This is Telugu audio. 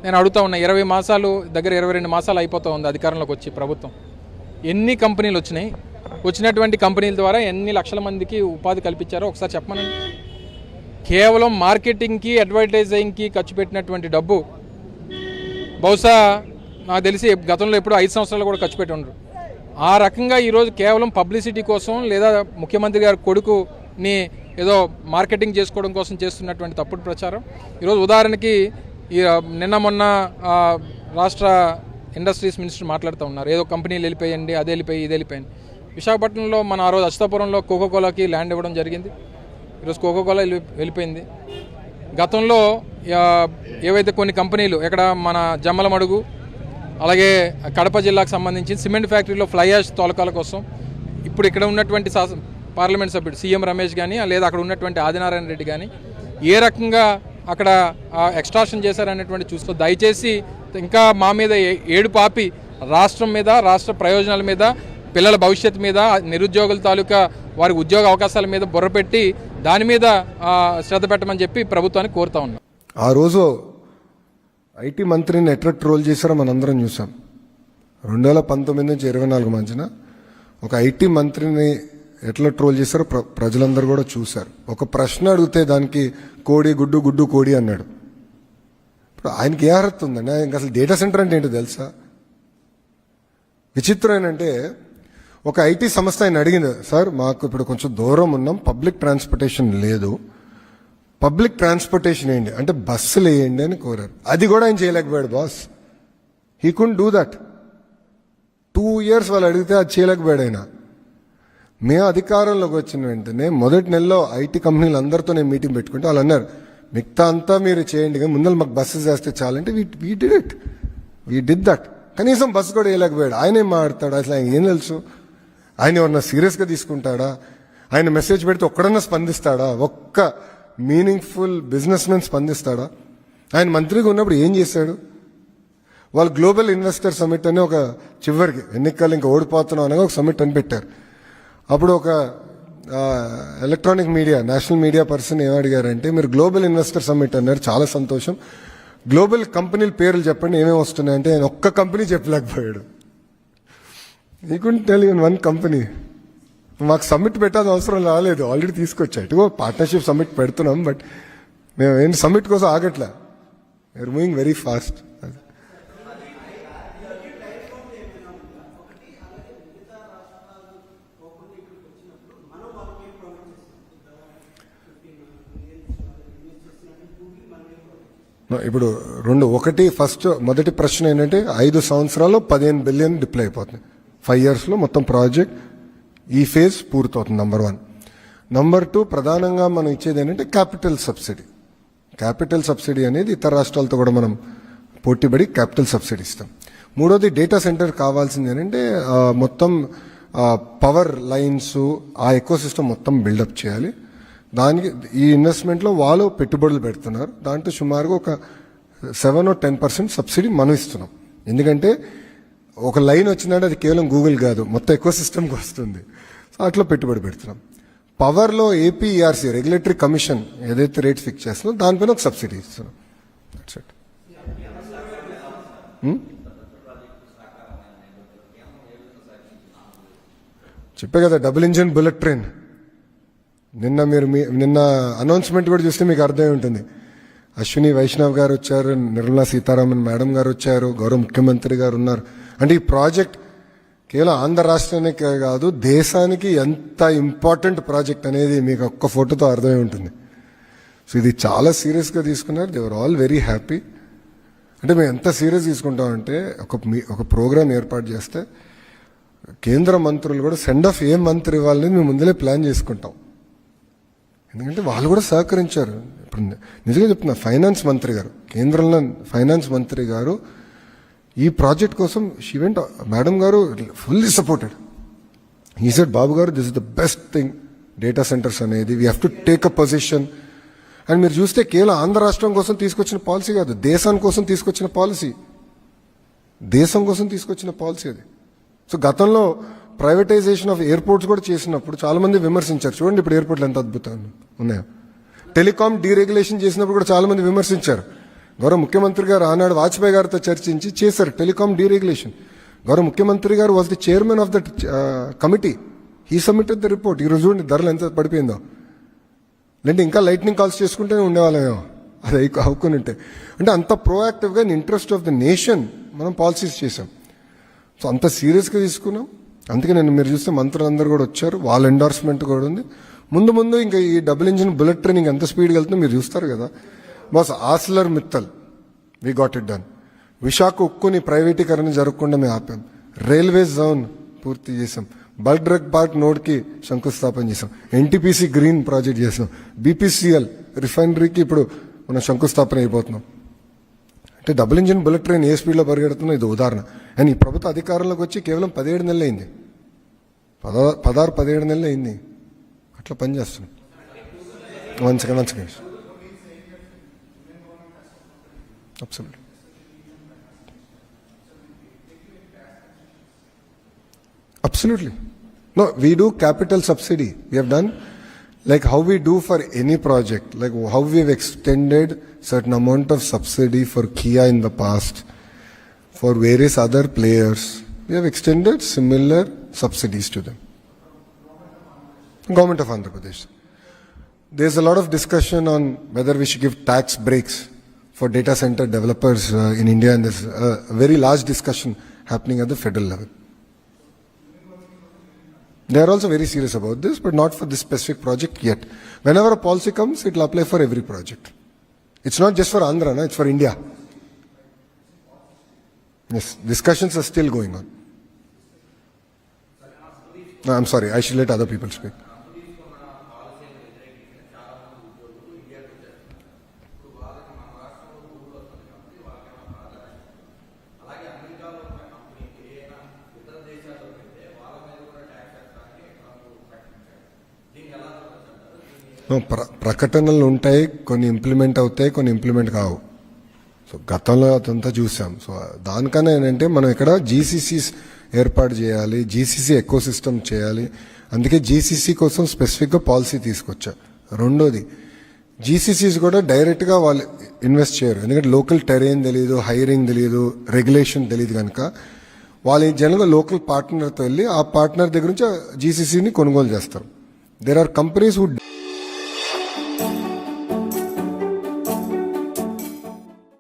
నేను అడుగుతా ఉన్నా, 20 మాసాలు దగ్గర 22 మాసాలు అయిపోతూ ఉంది అధికారంలోకి వచ్చి ప్రభుత్వం. ఎన్ని కంపెనీలు వచ్చినాయి, వచ్చినటువంటి కంపెనీల ద్వారా ఎన్ని లక్షల మందికి ఉపాధి కల్పించారో ఒకసారి చెప్పమనండి. కేవలం మార్కెటింగ్కి అడ్వర్టైజింగ్కి ఖర్చు పెట్టినటువంటి డబ్బు బహుశా నాకు తెలిసి గతంలో ఎప్పుడు 5 సంవత్సరాలు కూడా ఖర్చు పెట్టి ఉండరు. ఆ రకంగా ఈరోజు కేవలం పబ్లిసిటీ కోసం లేదా ముఖ్యమంత్రి గారి కొడుకుని ఏదో మార్కెటింగ్ చేసుకోవడం కోసం చేస్తున్నటువంటి తప్పుడు ప్రచారం. ఈరోజు ఉదాహరణకి నిన్న మొన్న రాష్ట్ర ఇండస్ట్రీస్ మినిస్టర్ మాట్లాడుతూ ఉన్నారు, ఏదో కంపెనీలు వెళ్ళిపోయండి, అదే వెళ్ళిపోయి ఇది వెళ్ళిపోయింది. విశాఖపట్నంలో మన ఆ రోజు అచ్యుతాపురంలో కోకోకోలాకి ల్యాండ్ ఇవ్వడం జరిగింది. ఈరోజు కోకోకోలా వెళ్ళిపోయింది. గతంలో ఏవైతే కొన్ని కంపెనీలు ఇక్కడ మన జమ్మలమడుగు అలాగే కడప జిల్లాకు సంబంధించి సిమెంట్ ఫ్యాక్టరీలో ఫ్లై యాష్ తోలకాల కోసం ఇప్పుడు ఇక్కడ ఉన్నటువంటి పార్లమెంట్ సభ్యుడు సీఎం రమేష్ కానీ లేదా అక్కడ ఉన్నటువంటి ఆదినారాయణ రెడ్డి కానీ ఏ రకంగా అక్కడ ఎక్స్ట్రాక్షన్ చేశారనేటువంటి చూస్తూ దయచేసి ఇంకా మా మీద ఏడు పాపి రాష్ట్రం మీద, రాష్ట్ర ప్రయోజనాల మీద, పిల్లల భవిష్యత్తు మీద, నిరుద్యోగుల తాలూకా వారి ఉద్యోగ అవకాశాల మీద బుర్ర పెట్టి దాని మీద శ్రద్ధ పెట్టమని చెప్పి ప్రభుత్వాన్ని కోరుతా ఉన్నాం. ఆ రోజు ఐటీ మంత్రిని ఎట్లా ట్రోల్ చేశారో మనందరం చూసాం. 2019 నుంచి 24 మధ్యన ఒక ఐటీ మంత్రిని ఎట్లా ట్రోల్ చేశారో ప్రజలందరూ కూడా చూశారు. ఒక ప్రశ్న అడిగితే దానికి కోడి గుడ్డు, గుడ్డు కోడి అన్నాడు. ఇప్పుడు ఆయనకి ఏ అర్హత ఉందండి? ఆయనకి అసలు డేటా సెంటర్ అంటే ఏంటో తెలుసా? విచిత్రం ఏంటంటే ఒక ఐటీ సంస్థ ఆయన అడిగింది, సార్ మాకు ఇప్పుడు కొంచెం దూరం ఉన్నాం, పబ్లిక్ ట్రాన్స్పోర్టేషన్ లేదు, పబ్లిక్ ట్రాన్స్పోర్టేషన్ వేయండి అంటే బస్సులు వేయండి అని కోరారు. అది కూడా ఆయన చేయలేకపోయాడు boss. He couldn't do that. 2 years వాళ్ళు అడిగితే అది చేయలేకపోయాడు ఆయన. మేము అధికారంలోకి వచ్చిన వెంటనే మొదటి నెలలో ఐటీ కంపెనీలు అందరితో నేను మీటింగ్ పెట్టుకుంటే వాళ్ళు అన్నారు, మిగతా అంతా మీరు చేయండి కానీ ముందర మాకు బస్సెస్ వేస్తే చాలంటే we did it. We did that. కనీసం బస్సు కూడా వేయలేకపోయాడు. ఆయన ఏం మాట్లాడతాడు అసలు? ఆయన ఏం తెలుసు? ఆయన ఎవరన్నా సీరియస్గా తీసుకుంటాడా? ఆయన మెసేజ్ పెడితే ఒక్కడన్నా స్పందిస్తాడా? ఒక్క మీనింగ్ఫుల్ బిజినెస్ మెన్ స్పందిస్తాడా? ఆయన మంత్రిగా ఉన్నప్పుడు ఏం చేశాడు? వాళ్ళు గ్లోబల్ ఇన్వెస్టర్ సమిట్ అని ఒక చివరికి ఎన్నికలు ఇంకా ఓడిపోతున్నాం అనగా ఒక సమిట్ అని పెట్టారు. అప్పుడు ఒక electronic media, national media person ఏమడిగారంటే, మీరు గ్లోబల్ ఇన్వెస్టర్ సమిట్ అన్నారు, చాలా సంతోషం, గ్లోబల్ కంపెనీల పేర్లు చెప్పండి ఏమేమి వస్తున్నాయంటే ఆయన ఒక్క కంపెనీ చెప్పలేకపోయాడు. He couldn't tell even one company. మాకు సమ్మిట్ పెట్టాల్సిన అవసరం రాలేదు, ఆల్రెడీ తీసుకొచ్చా. ఇటుగో పార్ట్నర్షిప్ సమ్మిట్ పెడుతున్నాం, బట్ మేము ఏంటి సమ్మిట్ కోసం ఆగట్లే. We are moving very fast. ఇప్పుడు మొదటి ప్రశ్న ఏంటంటే 5 సంవత్సరాల్లో 15 బిలియన్ డిప్లాయ్ అయిపోతుంది. 5 yearsలో మొత్తం ప్రాజెక్ట్ ఈ ఫేజ్ పూర్తవుతుంది. నెంబర్ 1. నెంబర్ 2, ప్రధానంగా మనం ఇచ్చేది ఏంటంటే క్యాపిటల్ సబ్సిడీ. క్యాపిటల్ సబ్సిడీ అనేది ఇతర రాష్ట్రాలతో కూడా మనం పోటీపడి క్యాపిటల్ సబ్సిడీ ఇస్తాం. 3వది, డేటా సెంటర్ కావాల్సింది ఏంటంటే మొత్తం పవర్ లైన్స్, ఆ ఎకో సిస్టమ్ మొత్తం బిల్డప్ చేయాలి. దానికి ఈ ఇన్వెస్ట్మెంట్లో వాళ్ళు పెట్టుబడులు పెడుతున్నారు. దాంట్లో సుమారుగా ఒక 7 or 10% సబ్సిడీ మనం ఇస్తున్నాం. ఎందుకంటే ఒక లైన్ వచ్చిందంటే అది కేవలం గూగుల్ కాదు, మొత్తం ఎకో సిస్టమ్కి వస్తుంది. సో అట్లా పెట్టుబడి పెడుతున్నాం. పవర్లో ఏపీఈఆర్సీ రెగ్యులేటరీ కమిషన్ ఏదైతే రేట్ ఫిక్స్ చేస్తుందో దానిపైన ఒక సబ్సిడీ ఇస్తున్నాం. That's it. చెప్పే కదా, డబుల్ ఇంజిన్ బుల్లెట్ ట్రైన్. నిన్న అనౌన్స్మెంట్ కూడా చూస్తే మీకు అర్థమై ఉంటుంది. అశ్విని వైష్ణవ్ గారు వచ్చారు, నిర్మలా సీతారామన్ మేడం గారు వచ్చారు, గౌరవ ముఖ్యమంత్రి గారు ఉన్నారు. అంటే ఈ ప్రాజెక్ట్ కేవలం ఆంధ్ర రాష్ట్రానికే కాదు, దేశానికి ఎంత ఇంపార్టెంట్ ప్రాజెక్ట్ అనేది మీకు ఒక్క ఫోటోతో అర్థమై ఉంటుంది. సో ఇది చాలా సీరియస్గా తీసుకున్నారు. They are all very happy. అంటే మేము ఎంత సీరియస్ తీసుకుంటామంటే ఒక ప్రోగ్రామ్ ఏర్పాటు చేస్తే కేంద్ర మంత్రులు కూడా సెండ్ ఆఫ్ ఏ మంత్రి ఇవ్వాలని మేము ముందలే ప్లాన్ చేసుకుంటాం. ఎందుకంటే వాళ్ళు కూడా సహకరించారు. ఇప్పుడు నిజంగా చెప్తున్నా, ఫైనాన్స్ మంత్రి గారు, కేంద్రంలో ఫైనాన్స్ మంత్రి గారు ఈ ప్రాజెక్ట్ కోసం మేడం గారు fully supported. He said, Babu garu, this is the best thing data centers అనేది, we have to take a position. And మీరు చూస్తే కేవలం ఆంధ్ర రాష్ట్రం కోసం తీసుకొచ్చిన పాలసీ కాదు, దేశం కోసం తీసుకొచ్చిన పాలసీ అది. సో గతంలో ప్రైవేటైజేషన్ ఆఫ్ ఎయిర్పోర్ట్స్ కూడా చేసినప్పుడు చాలా మంది విమర్శించారు. చూడండి ఇప్పుడు ఎయిర్పోర్ట్లు ఎంత అద్భుతంగా ఉన్నాయో. టెలికాం డీరెగ్యులేషన్ చేసినప్పుడు కూడా చాలా మంది విమర్శించారు. గౌరవ ముఖ్యమంత్రి గారు ఆనాడు వాజ్పేయి గారితో చర్చించి చేశారు టెలికాం డీరెగ్యులేషన్. గౌరవ ముఖ్యమంత్రి గారు was the chairman of that committee. He submitted the report. ఈరోజు చూడండి ధరలు ఎంత పడిపోయిందో. లేదంటే ఇంకా లైట్నింగ్ కాల్స్ చేసుకుంటూనే ఉండేవాళ్ళమేమో అది అవ్వుకుని ఉంటే. అంటే అంత ప్రోయాక్టివ్గా in interest of the nation మనం పాలసీస్ చేసాం. సో అంత సీరియస్గా తీసుకున్నాం. అందుకే నేను మీరు చూస్తే మంత్రులందరూ కూడా వచ్చారు, వాళ్ళ ఎండార్స్మెంట్ కూడా ఉంది. ముందు ముందు ఇంకా ఈ డబుల్ ఇంజిన్ బుల్లెట్ ట్రైనింగ్ ఎంత స్పీడ్గా వెళ్తుందో మీరు చూస్తారు కదా. Boss Arcelor Mittal we got it done. Visakha ఉక్కుని ప్రైవేటీకరణ జరగకుండా మేము ఆపాం. రైల్వే జోన్ పూర్తి చేసాం. బల్క్ డ్రగ్ పార్క్ నోడ్కి శంకుస్థాపన చేసాం. ఎన్టీపీసీ గ్రీన్ ప్రాజెక్ట్ చేసాం. బీపీసీఎల్ రిఫైనరీకి ఇప్పుడు మనం శంకుస్థాపన అయిపోతున్నాం. అంటే డబుల్ ఇంజిన్ బుల్లెట్ ట్రైన్ ఏ స్పీడ్లో పరిగెడుతుందో ఇది ఉదాహరణ. అండ్ ఈ ప్రభుత్వ అధికారంలోకి వచ్చి కేవలం 17 నెలలు అయింది. 17 నెలలు అయింది. అట్లా పనిచేస్తున్నాం. One second. Absolutely. Absolutely. No, we do capital subsidy. We have done like how we do for any project, like how we have extended certain amount of subsidy for Kia in the past, for various other players. We have extended similar subsidies to them. Government of Andhra Pradesh. There's a lot of discussion on whether we should give tax breaks for data center developers in India, and there's a very large discussion happening at the federal level. They are also very serious about this, but not for this specific project yet. Whenever a policy comes, it will apply for every project. It's not just for Andhra, no? It's for India. Yes, discussions are still going on. No, I'm sorry, I should let other people speak. ప్రకటనలు ఉంటాయి, కొన్ని ఇంప్లిమెంట్ అవుతాయి, కొన్ని ఇంప్లిమెంట్ కావు. సో గతంలో అదంతా చూసాం. సో దానికన్నా ఏంటంటే మనం ఇక్కడ జీసీసీస్ ఏర్పాటు చేయాలి, జీసీసీ ఎకో సిస్టమ్ చేయాలి. అందుకే జీసీసీ కోసం స్పెసిఫిక్గా పాలసీ తీసుకొచ్చా. రెండోది, జీసీసీస్ కూడా డైరెక్ట్గా వాళ్ళు ఇన్వెస్ట్ చేయరు, ఎందుకంటే లోకల్ టెరైన్ తెలియదు, హైరింగ్ తెలియదు, రెగ్యులేషన్ తెలియదు. కనుక వాళ్ళు జనరల్గా లోకల్ పార్ట్నర్తో వెళ్ళి ఆ పార్ట్నర్ దగ్గర నుంచి జీసీసీని కొనుగోలు చేస్తారు. There are companies who